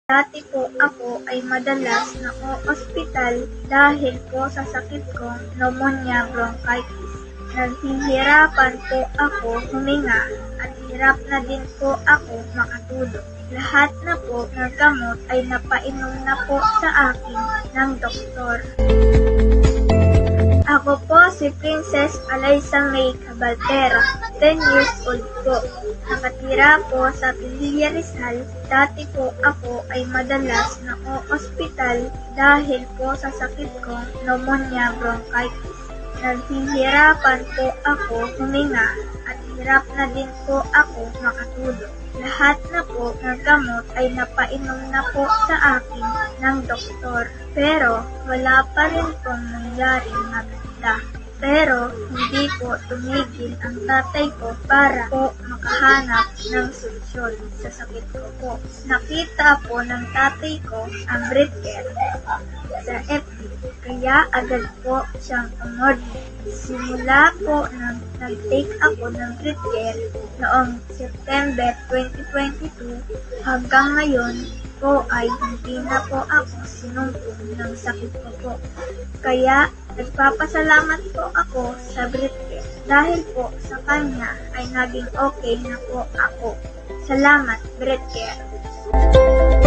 Dati po ako ay madalas na ospital dahil po sa sakit kong pneumonia bronchitis. Naghihirapan po ako huminga at hirap na din po ako makatulog. Lahat na po ng gamot ay napainom na po sa akin ng doktor. Ako po si Princess Alaysa May Cabaltera, 10 years old po. Nakatira po sa Pililla Rizal. Dati po ako ay madalas na ospital dahil po sa sakit kong pneumonia bronchitis. Naghihirapan po ako huminga at hirap na din po ako makatulog. Lahat na po ng gamot ay napainom na po sa akin ng doktor. Pero wala pa rin pong nangyaring maganda. Pero hindi po tumigil ang tatay ko para po makahanap ng solusyon sa sakit ko po. Nakita po ng tatay ko ang Britcare sa FB, kaya agad po siyang umorder. Simula po nang nag-take ako ng Britcare noong September 2022 hanggang ngayon po ay hindi na po ako sinumpong ng sakit ko po. Kaya nagpapasalamat po ako sa Britcare dahil po sa kanya ay naging okay na po ako. Salamat, Britcare!